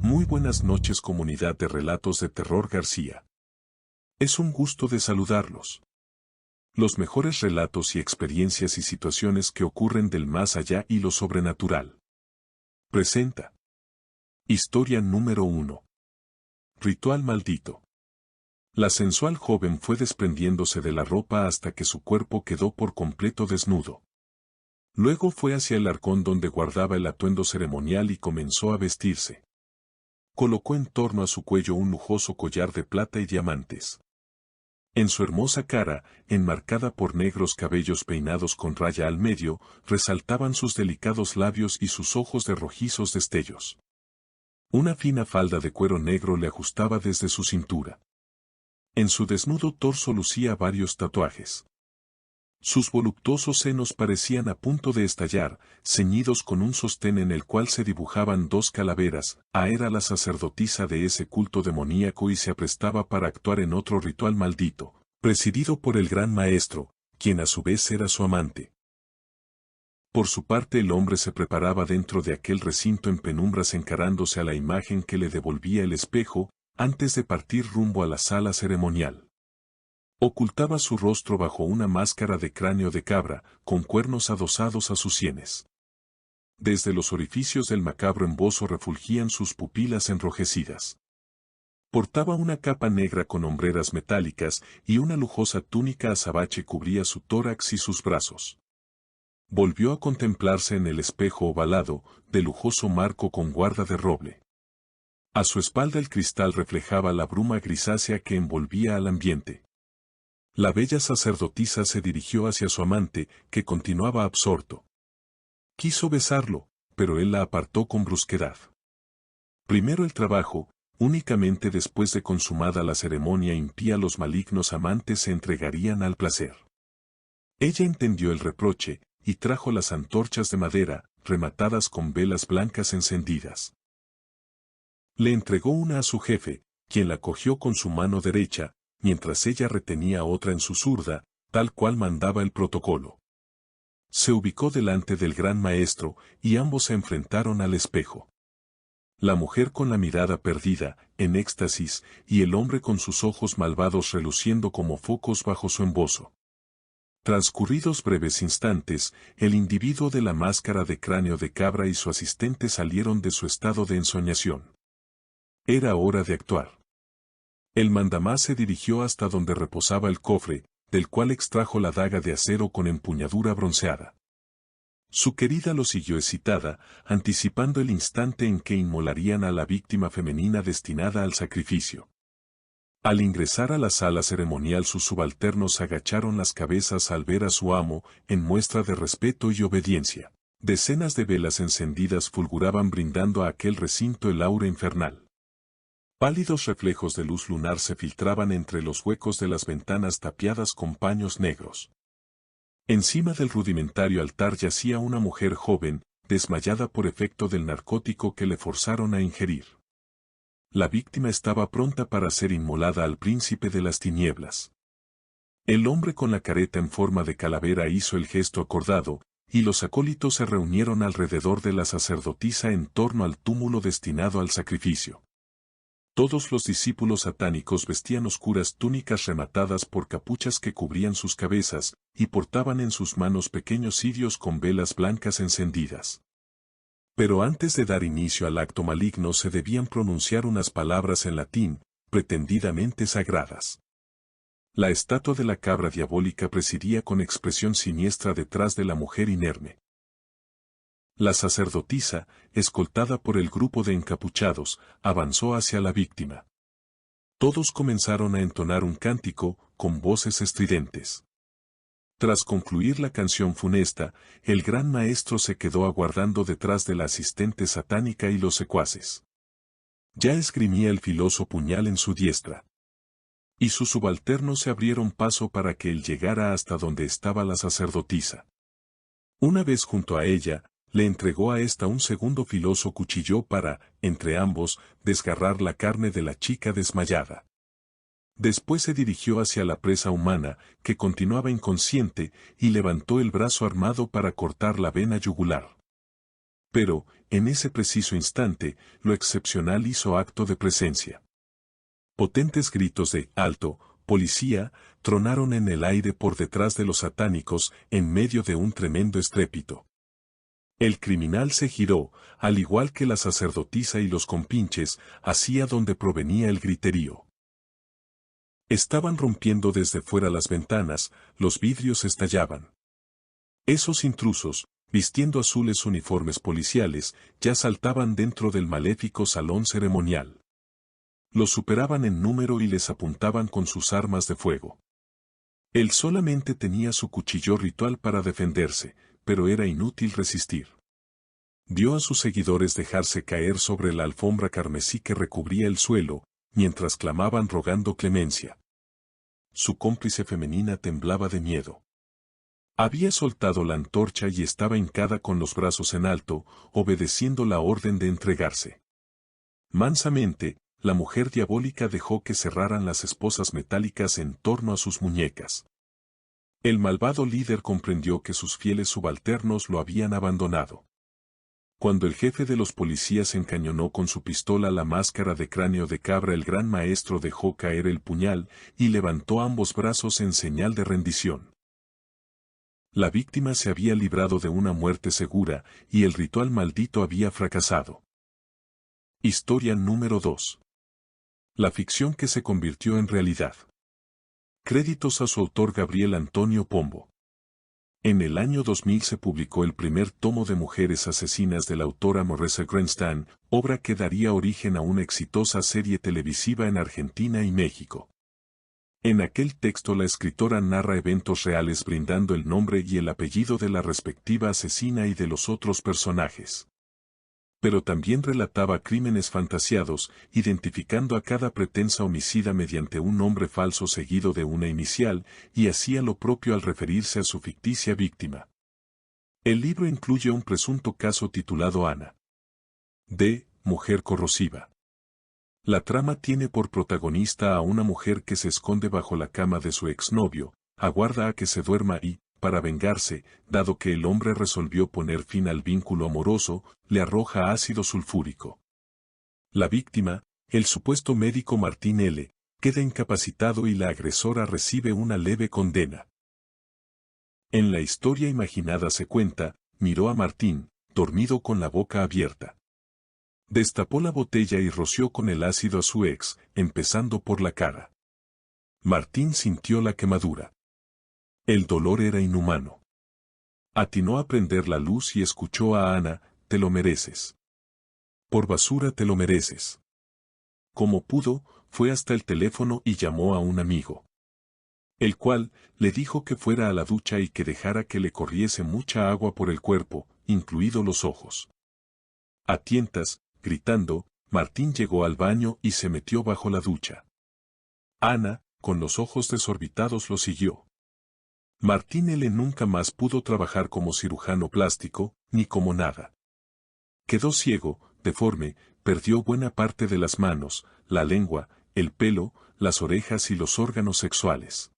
Muy buenas noches, comunidad de Relatos de Terror García. Es un gusto de saludarlos. Los mejores relatos y experiencias y situaciones que ocurren del más allá y lo sobrenatural. Presenta. Historia número 1. Ritual maldito. La sensual joven fue desprendiéndose de la ropa hasta que su cuerpo quedó por completo desnudo. Luego fue hacia el arcón donde guardaba el atuendo ceremonial y comenzó a vestirse. Colocó en torno a su cuello un lujoso collar de plata y diamantes. En su hermosa cara, enmarcada por negros cabellos peinados con raya al medio, resaltaban sus delicados labios y sus ojos de rojizos destellos. Una fina falda de cuero negro le ajustaba desde su cintura. En su desnudo torso lucía varios tatuajes. Sus voluptuosos senos parecían a punto de estallar, ceñidos con un sostén en el cual se dibujaban dos calaveras. Era la sacerdotisa de ese culto demoníaco y se aprestaba para actuar en otro ritual maldito, presidido por el gran maestro, quien a su vez era su amante. Por su parte, el hombre se preparaba dentro de aquel recinto en penumbras encarándose a la imagen que le devolvía el espejo, antes de partir rumbo a la sala ceremonial. Ocultaba su rostro bajo una máscara de cráneo de cabra, con cuernos adosados a sus sienes. Desde los orificios del macabro embozo refulgían sus pupilas enrojecidas. Portaba una capa negra con hombreras metálicas y una lujosa túnica azabache cubría su tórax y sus brazos. Volvió a contemplarse en el espejo ovalado, de lujoso marco con guarda de roble. A su espalda el cristal reflejaba la bruma grisácea que envolvía al ambiente. La bella sacerdotisa se dirigió hacia su amante, que continuaba absorto. Quiso besarlo, pero él la apartó con brusquedad. Primero el trabajo, únicamente después de consumada la ceremonia impía los malignos amantes se entregarían al placer. Ella entendió el reproche, y trajo las antorchas de madera, rematadas con velas blancas encendidas. Le entregó una a su jefe, quien la cogió con su mano derecha, mientras ella retenía otra en su zurda, tal cual mandaba el protocolo. Se ubicó delante del gran maestro, y ambos se enfrentaron al espejo. La mujer con la mirada perdida, en éxtasis, y el hombre con sus ojos malvados reluciendo como focos bajo su embozo. Transcurridos breves instantes, el individuo de la máscara de cráneo de cabra y su asistente salieron de su estado de ensoñación. Era hora de actuar. El mandamás se dirigió hasta donde reposaba el cofre, del cual extrajo la daga de acero con empuñadura bronceada. Su querida lo siguió excitada, anticipando el instante en que inmolarían a la víctima femenina destinada al sacrificio. Al ingresar a la sala ceremonial, sus subalternos agacharon las cabezas al ver a su amo, en muestra de respeto y obediencia. Decenas de velas encendidas fulguraban brindando a aquel recinto el aura infernal. Pálidos reflejos de luz lunar se filtraban entre los huecos de las ventanas tapiadas con paños negros. Encima del rudimentario altar yacía una mujer joven, desmayada por efecto del narcótico que le forzaron a ingerir. La víctima estaba pronta para ser inmolada al príncipe de las tinieblas. El hombre con la careta en forma de calavera hizo el gesto acordado, y los acólitos se reunieron alrededor de la sacerdotisa en torno al túmulo destinado al sacrificio. Todos los discípulos satánicos vestían oscuras túnicas rematadas por capuchas que cubrían sus cabezas, y portaban en sus manos pequeños cirios con velas blancas encendidas. Pero antes de dar inicio al acto maligno se debían pronunciar unas palabras en latín, pretendidamente sagradas. La estatua de la cabra diabólica presidía con expresión siniestra detrás de la mujer inerme. La sacerdotisa, escoltada por el grupo de encapuchados, avanzó hacia la víctima. Todos comenzaron a entonar un cántico, con voces estridentes. Tras concluir la canción funesta, el gran maestro se quedó aguardando detrás de la asistente satánica y los secuaces. Ya esgrimía el filoso puñal en su diestra. Y sus subalternos se abrieron paso para que él llegara hasta donde estaba la sacerdotisa. Una vez junto a ella, le entregó a ésta un segundo filoso cuchillo para, entre ambos, desgarrar la carne de la chica desmayada. Después se dirigió hacia la presa humana, que continuaba inconsciente, y levantó el brazo armado para cortar la vena yugular. Pero, en ese preciso instante, lo excepcional hizo acto de presencia. Potentes gritos de «¡Alto! ¡Policía!» tronaron en el aire por detrás de los satánicos en medio de un tremendo estrépito. El criminal se giró, al igual que la sacerdotisa y los compinches, hacia donde provenía el griterío. Estaban rompiendo desde fuera las ventanas, los vidrios estallaban. Esos intrusos, vistiendo azules uniformes policiales, ya saltaban dentro del maléfico salón ceremonial. Los superaban en número y les apuntaban con sus armas de fuego. Él solamente tenía su cuchillo ritual para defenderse, pero era inútil resistir. Vio a sus seguidores dejarse caer sobre la alfombra carmesí que recubría el suelo, mientras clamaban rogando clemencia. Su cómplice femenina temblaba de miedo. Había soltado la antorcha y estaba hincada con los brazos en alto, obedeciendo la orden de entregarse. Mansamente, la mujer diabólica dejó que cerraran las esposas metálicas en torno a sus muñecas. El malvado líder comprendió que sus fieles subalternos lo habían abandonado. Cuando el jefe de los policías encañonó con su pistola la máscara de cráneo de cabra, el gran maestro dejó caer el puñal y levantó ambos brazos en señal de rendición. La víctima se había librado de una muerte segura y el ritual maldito había fracasado. Historia número 2. La ficción que se convirtió en realidad. Créditos a su autor Gabriel Antonio Pombo. En el año 2000 se publicó el primer tomo de Mujeres Asesinas de la autora Moressa Grenstan, obra que daría origen a una exitosa serie televisiva en Argentina y México. En aquel texto la escritora narra eventos reales brindando el nombre y el apellido de la respectiva asesina y de los otros personajes. Pero también relataba crímenes fantasiados, identificando a cada pretensa homicida mediante un nombre falso seguido de una inicial, y hacía lo propio al referirse a su ficticia víctima. El libro incluye un presunto caso titulado Ana D., mujer corrosiva. La trama tiene por protagonista a una mujer que se esconde bajo la cama de su exnovio, aguarda a que se duerma y, para vengarse, dado que el hombre resolvió poner fin al vínculo amoroso, le arroja ácido sulfúrico. La víctima, el supuesto médico Martín L., queda incapacitado y la agresora recibe una leve condena. En la historia imaginada se cuenta, miró a Martín, dormido con la boca abierta. Destapó la botella y roció con el ácido a su ex, empezando por la cara. Martín sintió la quemadura. El dolor era inhumano. Atinó a prender la luz y escuchó a Ana: «Te lo mereces. Por basura te lo mereces». Como pudo, fue hasta el teléfono y llamó a un amigo, el cual le dijo que fuera a la ducha y que dejara que le corriese mucha agua por el cuerpo, incluidos los ojos. A tientas, gritando, Martín llegó al baño y se metió bajo la ducha. Ana, con los ojos desorbitados, lo siguió. Martín L. nunca más pudo trabajar como cirujano plástico, ni como nada. Quedó ciego, deforme, perdió buena parte de las manos, la lengua, el pelo, las orejas y los órganos sexuales.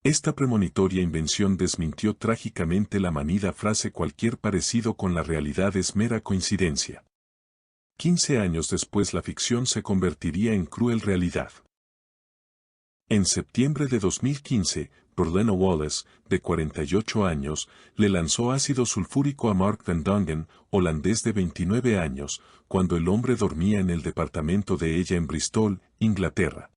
Esta premonitoria invención desmintió trágicamente la manida frase «cualquier parecido con la realidad es mera coincidencia». 15 años después la ficción se convertiría en cruel realidad. En septiembre de 2015, Berlena Wallace, de 48 años, le lanzó ácido sulfúrico a Mark Van Dongen, holandés de 29 años, cuando el hombre dormía en el departamento de ella en Bristol, Inglaterra.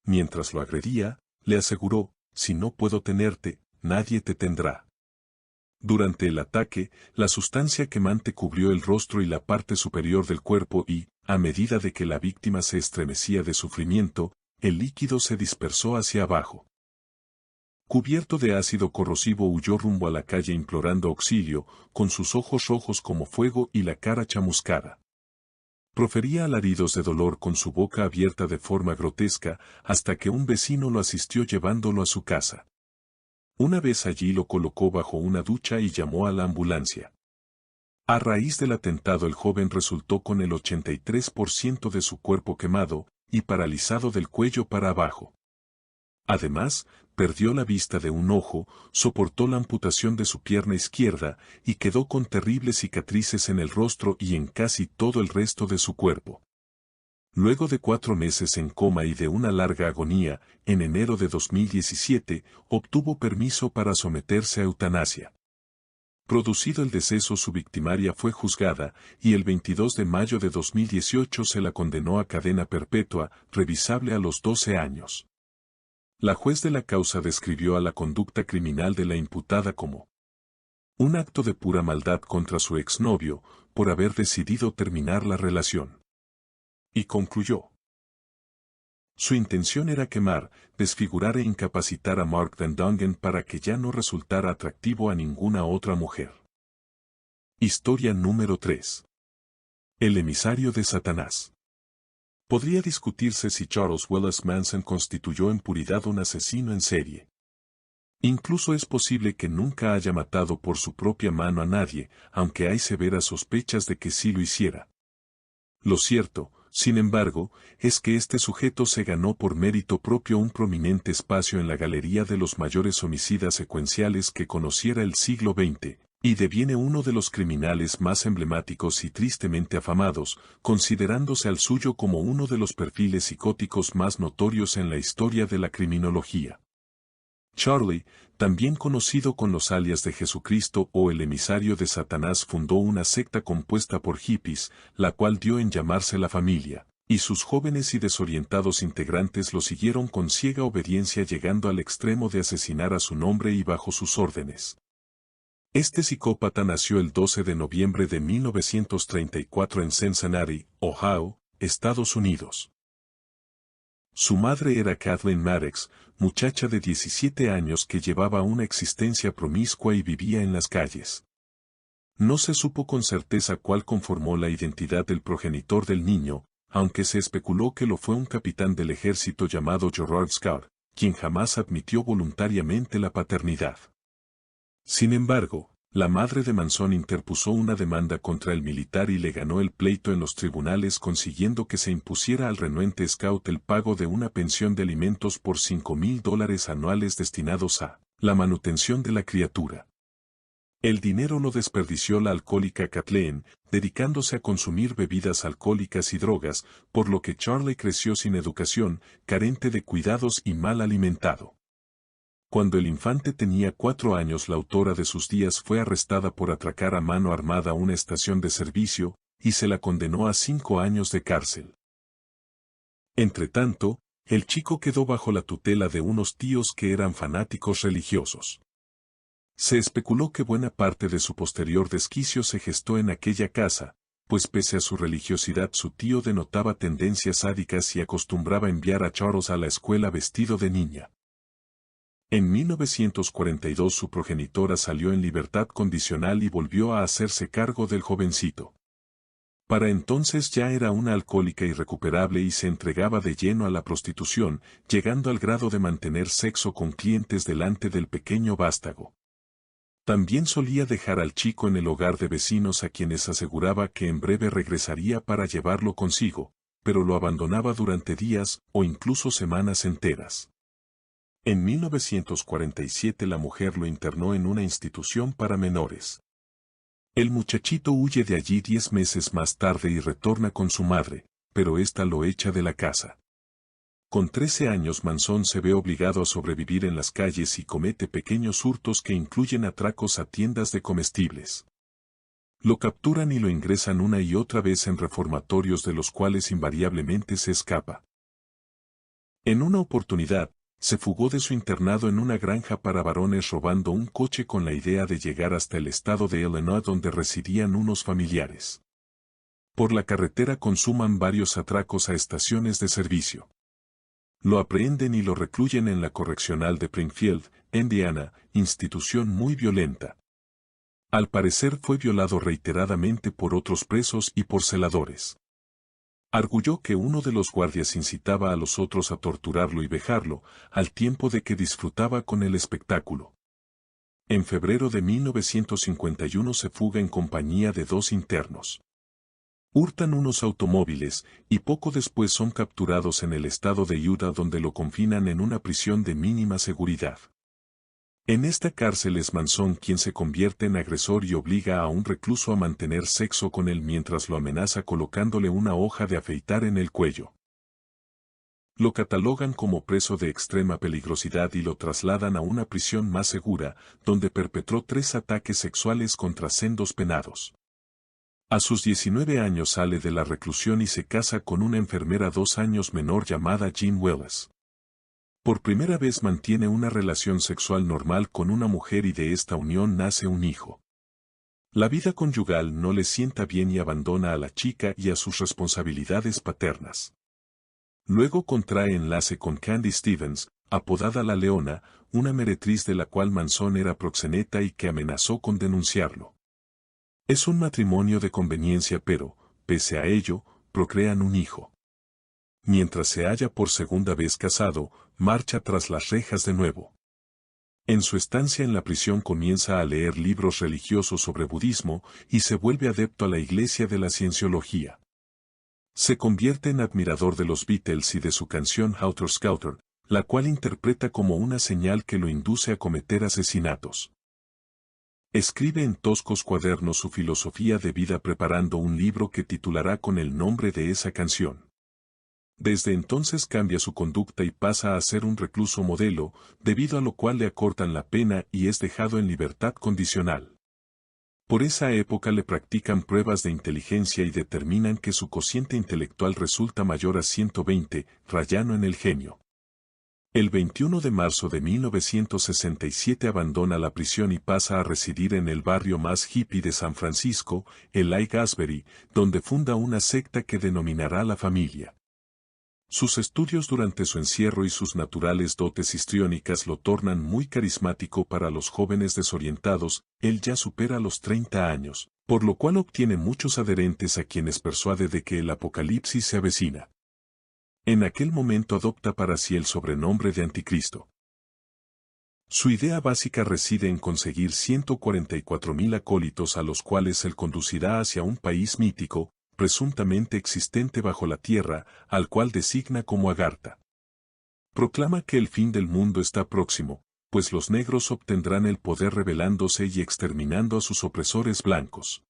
Mientras lo agredía, le aseguró: «Si no puedo tenerte, nadie te tendrá». Durante el ataque, la sustancia quemante cubrió el rostro y la parte superior del cuerpo y, a medida de que la víctima se estremecía de sufrimiento, el líquido se dispersó hacia abajo. Cubierto de ácido corrosivo huyó rumbo a la calle implorando auxilio, con sus ojos rojos como fuego y la cara chamuscada. Profería alaridos de dolor con su boca abierta de forma grotesca, hasta que un vecino lo asistió llevándolo a su casa. Una vez allí lo colocó bajo una ducha y llamó a la ambulancia. A raíz del atentado el joven resultó con el 83% de su cuerpo quemado y paralizado del cuello para abajo. Además, perdió la vista de un ojo, soportó la amputación de su pierna izquierda y quedó con terribles cicatrices en el rostro y en casi todo el resto de su cuerpo. Luego de 4 meses en coma y de una larga agonía, en enero de 2017, obtuvo permiso para someterse a eutanasia. Producido el deceso, su victimaria fue juzgada y el 22 de mayo de 2018 se la condenó a cadena perpetua, revisable a los 12 años. La juez de la causa describió a la conducta criminal de la imputada como un acto de pura maldad contra su exnovio, por haber decidido terminar la relación. Y concluyó: su intención era quemar, desfigurar e incapacitar a Mark Van Dongen para que ya no resultara atractivo a ninguna otra mujer. Historia número 3. El emisario de Satanás. Podría discutirse si Charles Wallace Manson constituyó en puridad un asesino en serie. Incluso es posible que nunca haya matado por su propia mano a nadie, aunque hay severas sospechas de que sí lo hiciera. Lo cierto, sin embargo, es que este sujeto se ganó por mérito propio un prominente espacio en la galería de los mayores homicidas secuenciales que conociera el siglo XX, y deviene uno de los criminales más emblemáticos y tristemente afamados, considerándose al suyo como uno de los perfiles psicóticos más notorios en la historia de la criminología. Charlie, también conocido con los alias de Jesucristo o el emisario de Satanás, fundó una secta compuesta por hippies, la cual dio en llamarse La Familia, y sus jóvenes y desorientados integrantes lo siguieron con ciega obediencia, llegando al extremo de asesinar a su nombre y bajo sus órdenes. Este psicópata nació el 12 de noviembre de 1934 en Cincinnati, Ohio, Estados Unidos. Su madre era Kathleen Maddox, muchacha de 17 años que llevaba una existencia promiscua y vivía en las calles. No se supo con certeza cuál conformó la identidad del progenitor del niño, aunque se especuló que lo fue un capitán del ejército llamado Gerard Scarr, quien jamás admitió voluntariamente la paternidad. Sin embargo, la madre de Manson interpuso una demanda contra el militar y le ganó el pleito en los tribunales, consiguiendo que se impusiera al renuente scout el pago de una pensión de alimentos por $5,000 anuales destinados a la manutención de la criatura. El dinero lo desperdició la alcohólica Kathleen, dedicándose a consumir bebidas alcohólicas y drogas, por lo que Charlie creció sin educación, carente de cuidados y mal alimentado. Cuando el infante tenía 4 años, la autora de sus días fue arrestada por atracar a mano armada una estación de servicio, y se la condenó a 5 años de cárcel. Entretanto, el chico quedó bajo la tutela de unos tíos que eran fanáticos religiosos. Se especuló que buena parte de su posterior desquicio se gestó en aquella casa, pues pese a su religiosidad su tío denotaba tendencias sádicas y acostumbraba enviar a Charles a la escuela vestido de niña. En 1942 su progenitora salió en libertad condicional y volvió a hacerse cargo del jovencito. Para entonces ya era una alcohólica irrecuperable y se entregaba de lleno a la prostitución, llegando al grado de mantener sexo con clientes delante del pequeño vástago. También solía dejar al chico en el hogar de vecinos a quienes aseguraba que en breve regresaría para llevarlo consigo, pero lo abandonaba durante días o incluso semanas enteras. En 1947 la mujer lo internó en una institución para menores. El muchachito huye de allí 10 meses más tarde y retorna con su madre, pero ésta lo echa de la casa. Con 13 años Manson se ve obligado a sobrevivir en las calles y comete pequeños hurtos que incluyen atracos a tiendas de comestibles. Lo capturan y lo ingresan una y otra vez en reformatorios de los cuales invariablemente se escapa. En una oportunidad, se fugó de su internado en una granja para varones robando un coche con la idea de llegar hasta el estado de Illinois donde residían unos familiares. Por la carretera consuman varios atracos a estaciones de servicio. Lo aprehenden y lo recluyen en la correccional de Springfield, Indiana, institución muy violenta. Al parecer fue violado reiteradamente por otros presos y por celadores. Arguyó que uno de los guardias incitaba a los otros a torturarlo y vejarlo, al tiempo de que disfrutaba con el espectáculo. En febrero de 1951 se fuga en compañía de 2 internos. Hurtan unos automóviles, y poco después son capturados en el estado de Utah, donde lo confinan en una prisión de mínima seguridad. En esta cárcel es Manson quien se convierte en agresor y obliga a un recluso a mantener sexo con él mientras lo amenaza colocándole una hoja de afeitar en el cuello. Lo catalogan como preso de extrema peligrosidad y lo trasladan a una prisión más segura, donde perpetró 3 ataques sexuales contra sendos penados. A sus 19 años sale de la reclusión y se casa con una enfermera 2 años menor llamada Jean Wells. Por primera vez mantiene una relación sexual normal con una mujer y de esta unión nace un hijo. La vida conyugal no le sienta bien y abandona a la chica y a sus responsabilidades paternas. Luego contrae enlace con Candy Stevens, apodada La Leona, una meretriz de la cual Manson era proxeneta y que amenazó con denunciarlo. Es un matrimonio de conveniencia pero, pese a ello, procrean un hijo. Mientras se halla por segunda vez casado, marcha tras las rejas de nuevo. En su estancia en la prisión comienza a leer libros religiosos sobre budismo y se vuelve adepto a la iglesia de la cienciología. Se convierte en admirador de los Beatles y de su canción Helter Skelter, la cual interpreta como una señal que lo induce a cometer asesinatos. Escribe en toscos cuadernos su filosofía de vida preparando un libro que titulará con el nombre de esa canción. Desde entonces cambia su conducta y pasa a ser un recluso modelo, debido a lo cual le acortan la pena y es dejado en libertad condicional. Por esa época le practican pruebas de inteligencia y determinan que su cociente intelectual resulta mayor a 120, rayano en el genio. El 21 de marzo de 1967 abandona la prisión y pasa a residir en el barrio más hippie de San Francisco, el Lake Asbury, donde funda una secta que denominará La Familia. Sus estudios durante su encierro y sus naturales dotes histriónicas lo tornan muy carismático para los jóvenes desorientados. Él ya supera los 30 años, por lo cual obtiene muchos adherentes a quienes persuade de que el apocalipsis se avecina. En aquel momento adopta para sí el sobrenombre de Anticristo. Su idea básica reside en conseguir 144.000 acólitos a los cuales él conducirá hacia un país mítico, presuntamente existente bajo la tierra, al cual designa como Agartha. Proclama que el fin del mundo está próximo, pues los negros obtendrán el poder rebelándose y exterminando a sus opresores blancos.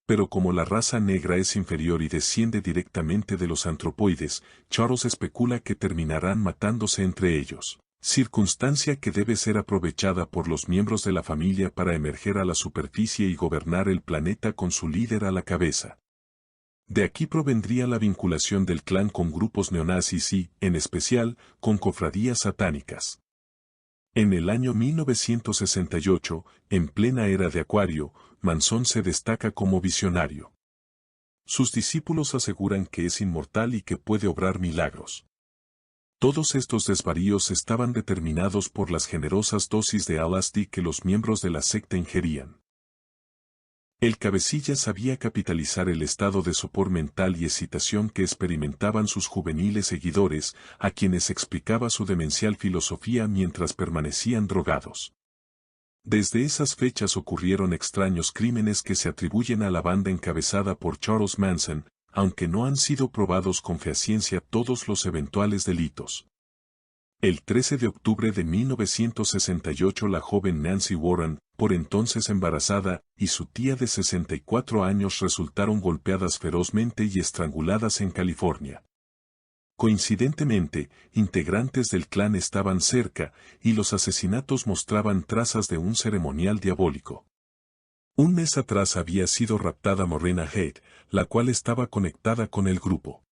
Pero como la raza negra es inferior y desciende directamente de los antropoides, Charles especula que terminarán matándose entre ellos, circunstancia que debe ser aprovechada por los miembros de la familia para emerger a la superficie y gobernar el planeta con su líder a la cabeza. De aquí provendría la vinculación del clan con grupos neonazis y, en especial, con cofradías satánicas. En el año 1968, en plena era de Acuario, Manson se destaca como visionario. Sus discípulos aseguran que es inmortal y que puede obrar milagros. Todos estos desvaríos estaban determinados por las generosas dosis de LSD que los miembros de la secta ingerían. El cabecilla sabía capitalizar el estado de sopor mental y excitación que experimentaban sus juveniles seguidores, a quienes explicaba su demencial filosofía mientras permanecían drogados. Desde esas fechas ocurrieron extraños crímenes que se atribuyen a la banda encabezada por Charles Manson, aunque no han sido probados con fehacientemente todos los eventuales delitos. El 13 de octubre de 1968 la joven Nancy Warren, por entonces embarazada, y su tía de 64 años resultaron golpeadas ferozmente y estranguladas en California. Coincidentemente, integrantes del clan estaban cerca, y los asesinatos mostraban trazas de un ceremonial diabólico. Un mes atrás había sido raptada Maureen Haight, la cual estaba conectada con el grupo.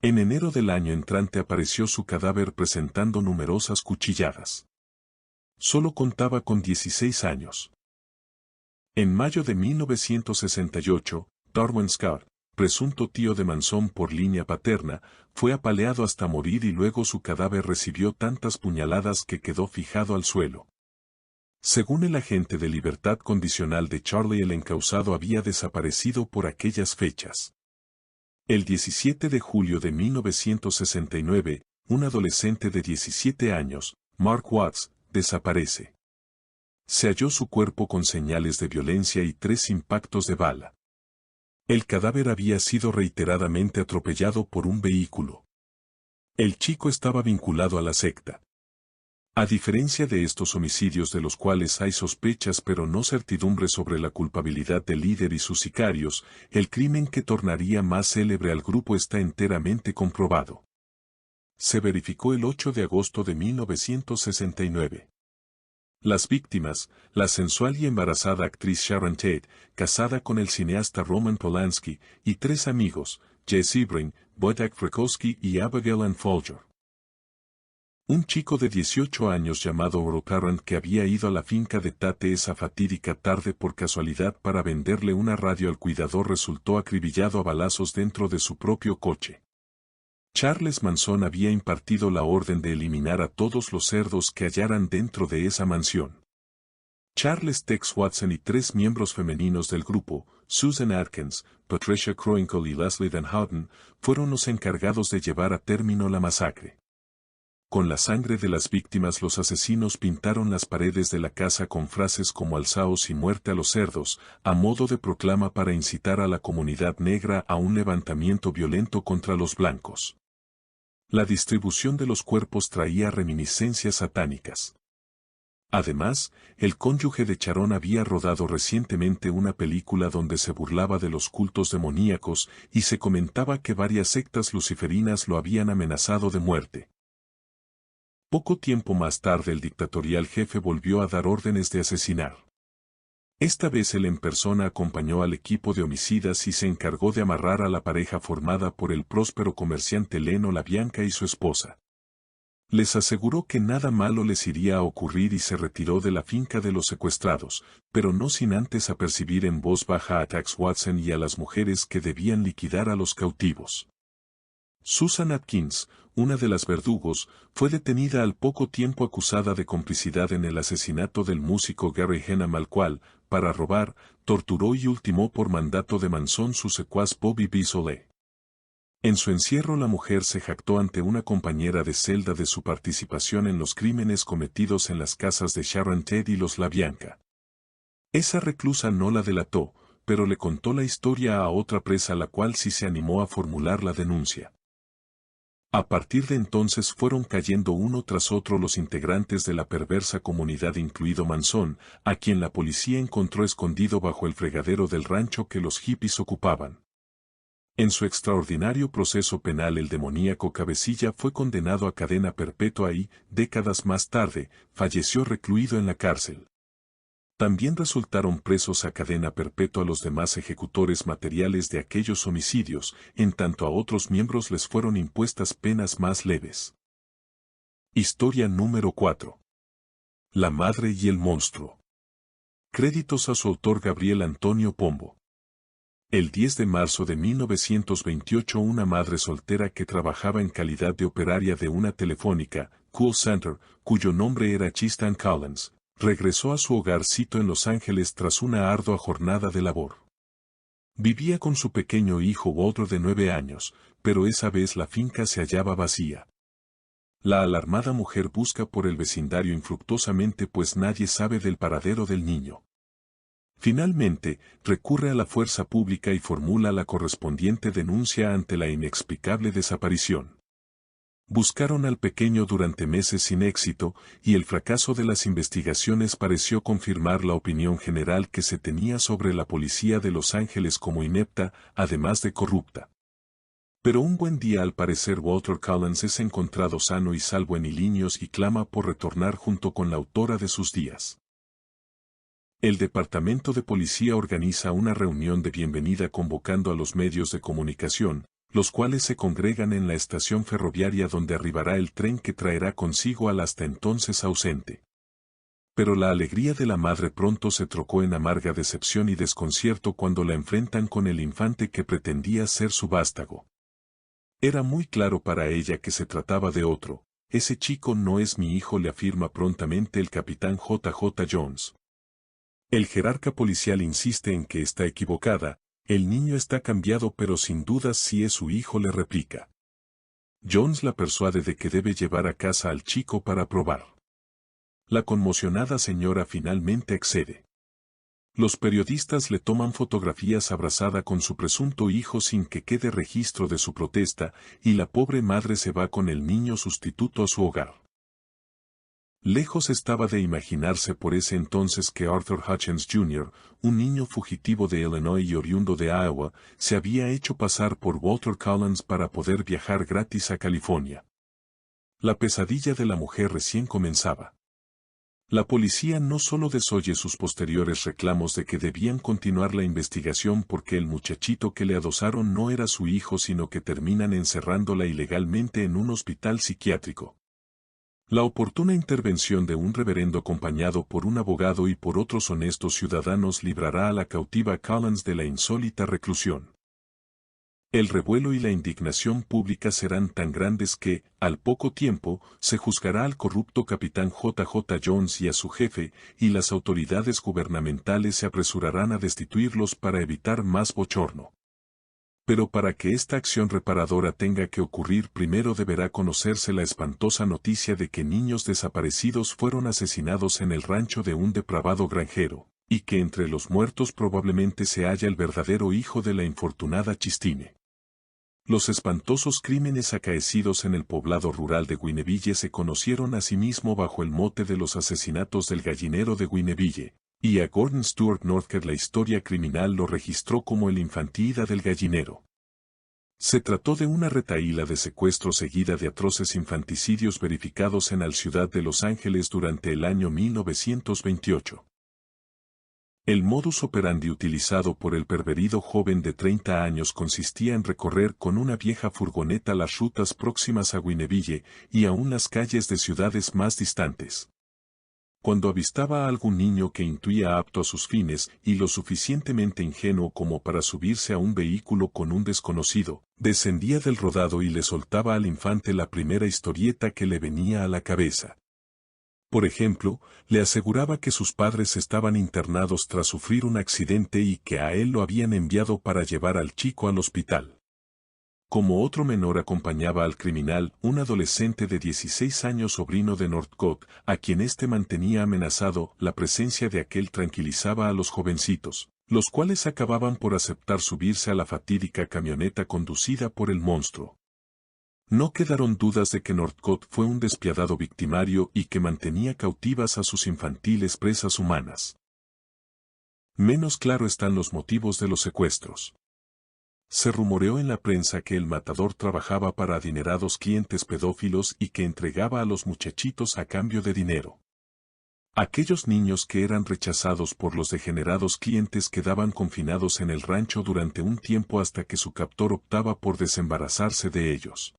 En enero del año entrante apareció su cadáver presentando numerosas cuchilladas. Solo contaba con 16 años. En mayo de 1968, Darwin Scott, presunto tío de Manson por línea paterna, fue apaleado hasta morir y luego su cadáver recibió tantas puñaladas que quedó fijado al suelo. Según el agente de libertad condicional de Charlie, el encausado había desaparecido por aquellas fechas. El 17 de julio de 1969, un adolescente de 17 años, Mark Watts, desaparece. Se halló su cuerpo con señales de violencia y 3 impactos de bala. El cadáver había sido reiteradamente atropellado por un vehículo. El chico estaba vinculado a la secta. A diferencia de estos homicidios de los cuales hay sospechas pero no certidumbre sobre la culpabilidad del líder y sus sicarios, el crimen que tornaría más célebre al grupo está enteramente comprobado. Se verificó el 8 de agosto de 1969. Las víctimas, la sensual y embarazada actriz Sharon Tate, casada con el cineasta Roman Polanski, y 3 amigos, Jesse Sebring, Wojtek Frykowski y Abigail Ann Folger. Un chico de 18 años llamado Oro Tarrant que había ido a la finca de Tate esa fatídica tarde por casualidad para venderle una radio al cuidador resultó acribillado a balazos dentro de su propio coche. Charles Manson había impartido la orden de eliminar a todos los cerdos que hallaran dentro de esa mansión. Charles Tex Watson y 3 miembros femeninos del grupo, Susan Atkins, Patricia Kroenkel y Leslie Van Houten, fueron los encargados de llevar a término la masacre. Con la sangre de las víctimas los asesinos pintaron las paredes de la casa con frases como alzaos y muerte a los cerdos, a modo de proclama para incitar a la comunidad negra a un levantamiento violento contra los blancos. La distribución de los cuerpos traía reminiscencias satánicas. Además, el cónyuge de Sharon había rodado recientemente una película donde se burlaba de los cultos demoníacos y se comentaba que varias sectas luciferinas lo habían amenazado de muerte. Poco tiempo más tarde el dictatorial jefe volvió a dar órdenes de asesinar. Esta vez él en persona acompañó al equipo de homicidas y se encargó de amarrar a la pareja formada por el próspero comerciante Leno LaBianca y su esposa. Les aseguró que nada malo les iría a ocurrir y se retiró de la finca de los secuestrados, pero no sin antes apercibir en voz baja a Tex Watson y a las mujeres que debían liquidar a los cautivos. Susan Atkins, una de las verdugos, fue detenida al poco tiempo acusada de complicidad en el asesinato del músico Gary Henham al cual, para robar, torturó y ultimó por mandato de Manson su secuaz Bobby Bisolé. En su encierro la mujer se jactó ante una compañera de celda de su participación en los crímenes cometidos en las casas de Sharon Tate y los LaBianca. Esa reclusa no la delató, pero le contó la historia a otra presa la cual sí se animó a formular la denuncia. A partir de entonces fueron cayendo uno tras otro los integrantes de la perversa comunidad incluido Manson, a quien la policía encontró escondido bajo el fregadero del rancho que los hippies ocupaban. En su extraordinario proceso penal el demoníaco cabecilla fue condenado a cadena perpetua y, décadas más tarde, falleció recluido en la cárcel. También resultaron presos a cadena perpetua los demás ejecutores materiales de aquellos homicidios, en tanto a otros miembros les fueron impuestas penas más leves. Historia número 4. La madre y el monstruo. Créditos a su autor Gabriel Antonio Pombo. El 10 de marzo de 1928 una madre soltera que trabajaba en calidad de operaria de una telefónica, call center, cuyo nombre era Tristan Collins, regresó a su hogarcito en Los Ángeles tras una ardua jornada de labor. Vivía con su pequeño hijo Walter de 9 años, pero esa vez la finca se hallaba vacía. La alarmada mujer busca por el vecindario infructuosamente pues nadie sabe del paradero del niño. Finalmente, recurre a la fuerza pública y formula la correspondiente denuncia ante la inexplicable desaparición. Buscaron al pequeño durante meses sin éxito, y el fracaso de las investigaciones pareció confirmar la opinión general que se tenía sobre la policía de Los Ángeles como inepta, además de corrupta. Pero un buen día al parecer Walter Collins es encontrado sano y salvo en Illinois y clama por retornar junto con la autora de sus días. El Departamento de Policía organiza una reunión de bienvenida convocando a los medios de comunicación, los cuales se congregan en la estación ferroviaria donde arribará el tren que traerá consigo al hasta entonces ausente. Pero la alegría de la madre pronto se trocó en amarga decepción y desconcierto cuando la enfrentan con el infante que pretendía ser su vástago. Era muy claro para ella que se trataba de otro. Ese chico no es mi hijo, le afirma prontamente el capitán J.J. Jones. El jerarca policial insiste en que está equivocada, el niño está cambiado pero sin dudas sí es su hijo, le replica. Jones la persuade de que debe llevar a casa al chico para probar. La conmocionada señora finalmente accede. Los periodistas le toman fotografías abrazada con su presunto hijo sin que quede registro de su protesta, y la pobre madre se va con el niño sustituto a su hogar. Lejos estaba de imaginarse por ese entonces que Arthur Hutchins Jr., un niño fugitivo de Illinois y oriundo de Iowa, se había hecho pasar por Walter Collins para poder viajar gratis a California. La pesadilla de la mujer recién comenzaba. La policía no solo desoye sus posteriores reclamos de que debían continuar la investigación porque el muchachito que le adosaron no era su hijo, sino que terminan encerrándola ilegalmente en un hospital psiquiátrico. La oportuna intervención de un reverendo acompañado por un abogado y por otros honestos ciudadanos librará a la cautiva Collins de la insólita reclusión. El revuelo y la indignación pública serán tan grandes que, al poco tiempo, se juzgará al corrupto capitán J. J. Jones y a su jefe, y las autoridades gubernamentales se apresurarán a destituirlos para evitar más bochorno. Pero para que esta acción reparadora tenga que ocurrir, primero deberá conocerse la espantosa noticia de que niños desaparecidos fueron asesinados en el rancho de un depravado granjero, y que entre los muertos probablemente se halla el verdadero hijo de la infortunada Chistine. Los espantosos crímenes acaecidos en el poblado rural de Guineville se conocieron asimismo bajo el mote de los asesinatos del gallinero de Guineville, y a Gordon Stuart Northcott la historia criminal lo registró como el infanticida del gallinero. Se trató de una retahíla de secuestros seguida de atroces infanticidios verificados en la ciudad de Los Ángeles durante el año 1928. El modus operandi utilizado por el perverido joven de 30 años consistía en recorrer con una vieja furgoneta las rutas próximas a Guineville y aún las calles de ciudades más distantes. Cuando avistaba a algún niño que intuía apto a sus fines y lo suficientemente ingenuo como para subirse a un vehículo con un desconocido, descendía del rodado y le soltaba al infante la primera historieta que le venía a la cabeza. Por ejemplo, le aseguraba que sus padres estaban internados tras sufrir un accidente y que a él lo habían enviado para llevar al chico al hospital. Como otro menor acompañaba al criminal, un adolescente de 16 años sobrino de Northcott, a quien éste mantenía amenazado, la presencia de aquel tranquilizaba a los jovencitos, los cuales acababan por aceptar subirse a la fatídica camioneta conducida por el monstruo. No quedaron dudas de que Northcott fue un despiadado victimario y que mantenía cautivas a sus infantiles presas humanas. Menos claro están los motivos de los secuestros. Se rumoreó en la prensa que el matador trabajaba para adinerados clientes pedófilos y que entregaba a los muchachitos a cambio de dinero. Aquellos niños que eran rechazados por los degenerados clientes quedaban confinados en el rancho durante un tiempo hasta que su captor optaba por desembarazarse de ellos.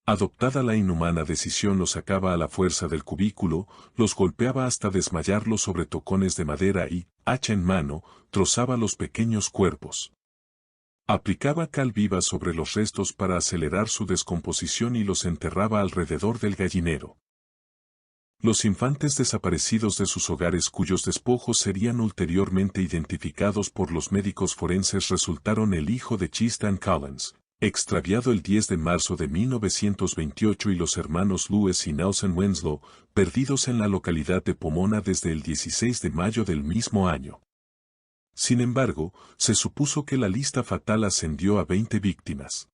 Adoptada la inhumana decisión, los sacaba a la fuerza del cubículo, los golpeaba hasta desmayarlos sobre tocones de madera y, hacha en mano, trozaba los pequeños cuerpos. Aplicaba cal viva sobre los restos para acelerar su descomposición y los enterraba alrededor del gallinero. Los infantes desaparecidos de sus hogares cuyos despojos serían ulteriormente identificados por los médicos forenses resultaron el hijo de Tristan Collins, extraviado el 10 de marzo de 1928 y los hermanos Lewis y Nelson Winslow, perdidos en la localidad de Pomona desde el 16 de mayo del mismo año. Sin embargo, se supuso que la lista fatal ascendió a 20 víctimas.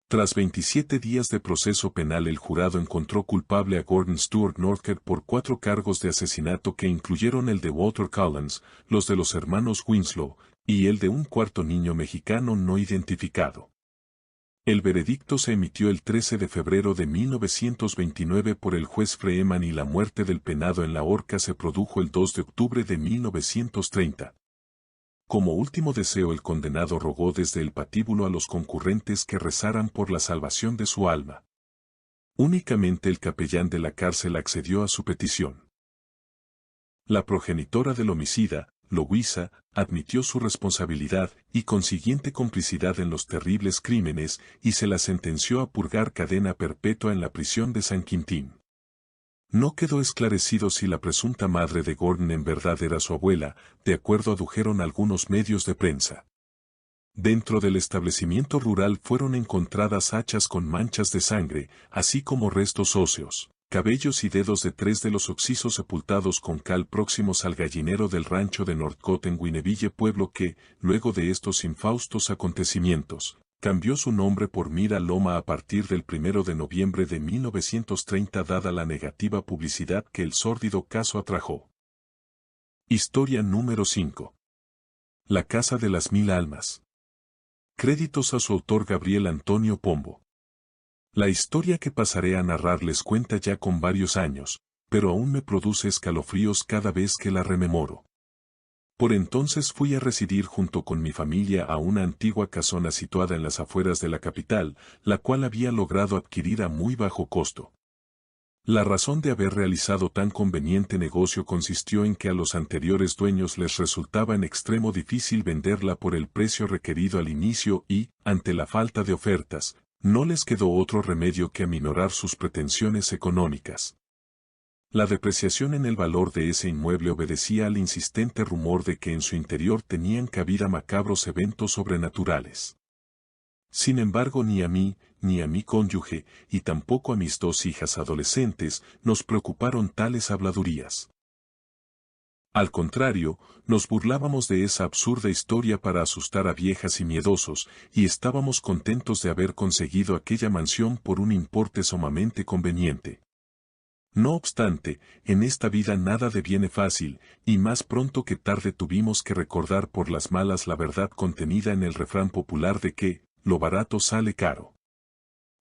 Tras 27 días de proceso penal, el jurado encontró culpable a Gordon Stuart Northcott por 4 cargos de asesinato que incluyeron el de Walter Collins, los de los hermanos Winslow, y el de un cuarto niño mexicano no identificado. El veredicto se emitió el 13 de febrero de 1929 por el juez Freeman y la muerte del penado en la horca se produjo el 2 de octubre de 1930. Como último deseo, el condenado rogó desde el patíbulo a los concurrentes que rezaran por la salvación de su alma. Únicamente el capellán de la cárcel accedió a su petición. La progenitora del homicida, Louisa, admitió su responsabilidad y consiguiente complicidad en los terribles crímenes y se la sentenció a purgar cadena perpetua en la prisión de San Quintín. No quedó esclarecido si la presunta madre de Gordon en verdad era su abuela, de acuerdo adujeron algunos medios de prensa. Dentro del establecimiento rural fueron encontradas hachas con manchas de sangre, así como restos óseos. cabellos y dedos de 3 de los oxisos sepultados con cal próximos al gallinero del rancho de Northcott en Winnevilles, pueblo que, luego de estos infaustos acontecimientos, cambió su nombre por Mira Loma a partir del 1 de noviembre de 1930 dada la negativa publicidad que el sórdido caso atrajo. Historia número 5. La Casa de las Mil Almas. Créditos a su autor Gabriel Antonio Pombo. La historia que pasaré a narrarles cuenta ya con varios años, pero aún me produce escalofríos cada vez que la rememoro. Por entonces fui a residir junto con mi familia a una antigua casona situada en las afueras de la capital, la cual había logrado adquirir a muy bajo costo. La razón de haber realizado tan conveniente negocio consistió en que a los anteriores dueños les resultaba en extremo difícil venderla por el precio requerido al inicio y, ante la falta de ofertas, no les quedó otro remedio que aminorar sus pretensiones económicas. La depreciación en el valor de ese inmueble obedecía al insistente rumor de que en su interior tenían cabida macabros eventos sobrenaturales. Sin embargo, ni a mí, ni a mi cónyuge, y tampoco a mis 2 hijas adolescentes, nos preocuparon tales habladurías. Al contrario, nos burlábamos de esa absurda historia para asustar a viejas y miedosos, y estábamos contentos de haber conseguido aquella mansión por un importe sumamente conveniente. No obstante, en esta vida nada deviene fácil, y más pronto que tarde tuvimos que recordar por las malas la verdad contenida en el refrán popular de que, lo barato sale caro.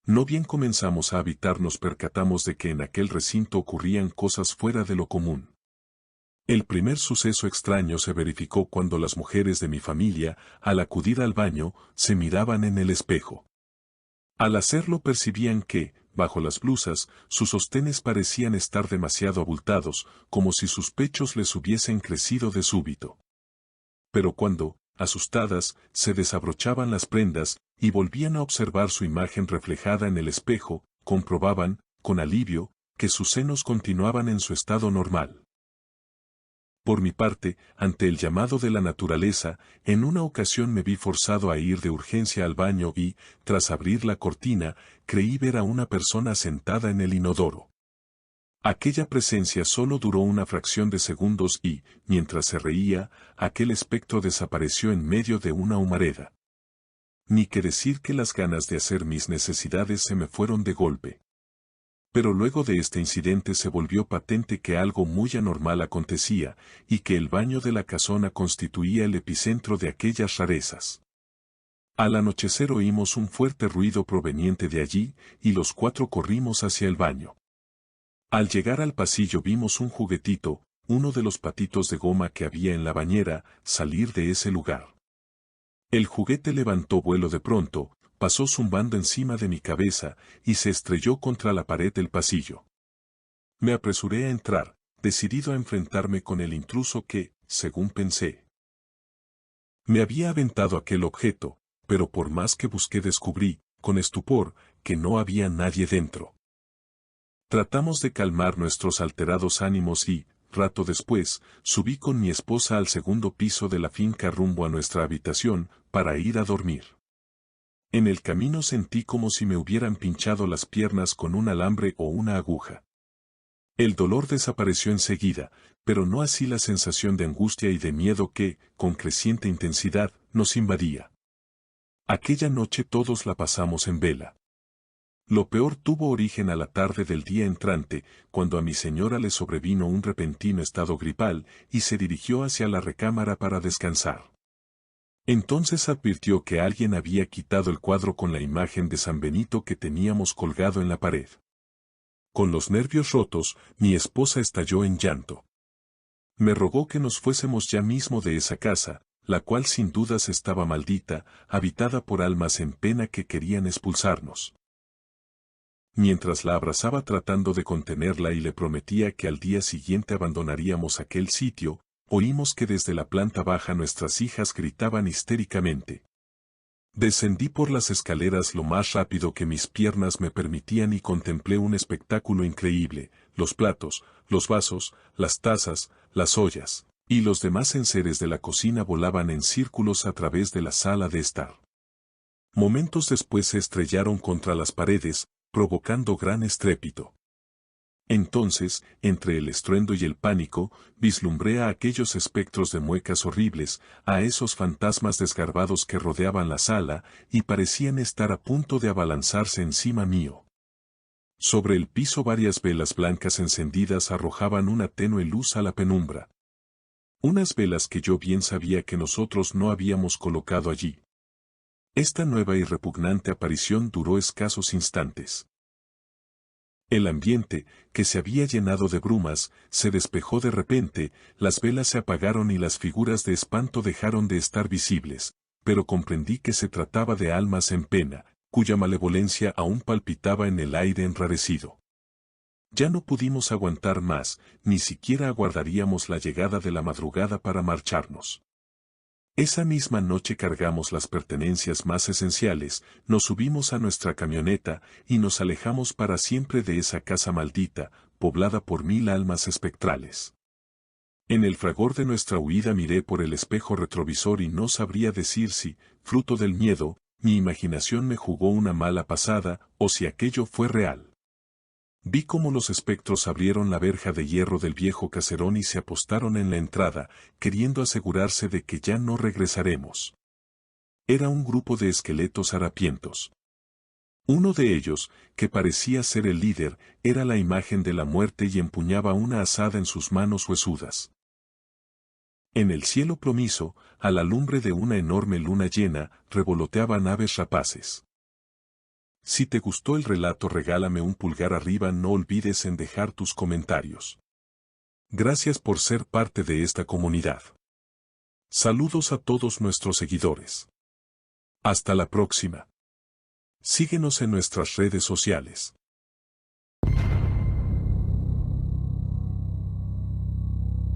No bien comenzamos a habitar nos percatamos de que en aquel recinto ocurrían cosas fuera de lo común. El primer suceso extraño se verificó cuando las mujeres de mi familia, al acudir al baño, se miraban en el espejo. Al hacerlo percibían que, bajo las blusas, sus sostenes parecían estar demasiado abultados, como si sus pechos les hubiesen crecido de súbito. Pero cuando, asustadas, se desabrochaban las prendas, y volvían a observar su imagen reflejada en el espejo, comprobaban, con alivio, que sus senos continuaban en su estado normal. Por mi parte, ante el llamado de la naturaleza, en una ocasión me vi forzado a ir de urgencia al baño y, tras abrir la cortina, creí ver a una persona sentada en el inodoro. Aquella presencia solo duró una fracción de segundos y, mientras se reía, aquel espectro desapareció en medio de una humareda. Ni que decir que las ganas de hacer mis necesidades se me fueron de golpe. Pero luego de este incidente se volvió patente que algo muy anormal acontecía, y que el baño de la casona constituía el epicentro de aquellas rarezas. Al anochecer oímos un fuerte ruido proveniente de allí, y los 4 corrimos hacia el baño. Al llegar al pasillo vimos un juguetito, uno de los patitos de goma que había en la bañera, salir de ese lugar. El juguete levantó vuelo de pronto, pasó zumbando encima de mi cabeza, y se estrelló contra la pared del pasillo. Me apresuré a entrar, decidido a enfrentarme con el intruso que, según pensé, me había aventado aquel objeto, pero por más que busqué descubrí, con estupor, que no había nadie dentro. Tratamos de calmar nuestros alterados ánimos y, rato después, subí con mi esposa al 2º piso de la finca rumbo a nuestra habitación, para ir a dormir. En el camino sentí como si me hubieran pinchado las piernas con un alambre o una aguja. El dolor desapareció enseguida, pero no así la sensación de angustia y de miedo que, con creciente intensidad, nos invadía. Aquella noche todos la pasamos en vela. Lo peor tuvo origen a la tarde del día entrante, cuando a mi señora le sobrevino un repentino estado gripal y se dirigió hacia la recámara para descansar. Entonces advirtió que alguien había quitado el cuadro con la imagen de San Benito que teníamos colgado en la pared. Con los nervios rotos, mi esposa estalló en llanto. Me rogó que nos fuésemos ya mismo de esa casa, la cual sin dudas estaba maldita, habitada por almas en pena que querían expulsarnos. Mientras la abrazaba tratando de contenerla y le prometía que al día siguiente abandonaríamos aquel sitio, oímos que desde la planta baja nuestras hijas gritaban histéricamente. Descendí por las escaleras lo más rápido que mis piernas me permitían y contemplé un espectáculo increíble: los platos, los vasos, las tazas, las ollas, y los demás enseres de la cocina volaban en círculos a través de la sala de estar. Momentos después se estrellaron contra las paredes, provocando gran estrépito. Entonces, entre el estruendo y el pánico, vislumbré a aquellos espectros de muecas horribles, a esos fantasmas desgarbados que rodeaban la sala, y parecían estar a punto de abalanzarse encima mío. Sobre el piso varias velas blancas encendidas arrojaban una tenue luz a la penumbra. Unas velas que yo bien sabía que nosotros no habíamos colocado allí. Esta nueva y repugnante aparición duró escasos instantes. El ambiente, que se había llenado de brumas, se despejó de repente, las velas se apagaron y las figuras de espanto dejaron de estar visibles, pero comprendí que se trataba de almas en pena, cuya malevolencia aún palpitaba en el aire enrarecido. Ya no pudimos aguantar más, ni siquiera aguardaríamos la llegada de la madrugada para marcharnos. Esa misma noche cargamos las pertenencias más esenciales, nos subimos a nuestra camioneta y nos alejamos para siempre de esa casa maldita, poblada por 1000 almas espectrales. En el fragor de nuestra huida miré por el espejo retrovisor y no sabría decir si, fruto del miedo, mi imaginación me jugó una mala pasada o si aquello fue real. Vi cómo los espectros abrieron la verja de hierro del viejo caserón y se apostaron en la entrada, queriendo asegurarse de que ya no regresaremos. Era un grupo de esqueletos harapientos. Uno de ellos, que parecía ser el líder, era la imagen de la muerte y empuñaba una azada en sus manos huesudas. En el cielo plomizo, a la lumbre de una enorme luna llena, revoloteaban aves rapaces. Si te gustó el relato, regálame un pulgar arriba, no olvides en dejar tus comentarios. Gracias por ser parte de esta comunidad. Saludos a todos nuestros seguidores. Hasta la próxima. Síguenos en nuestras redes sociales.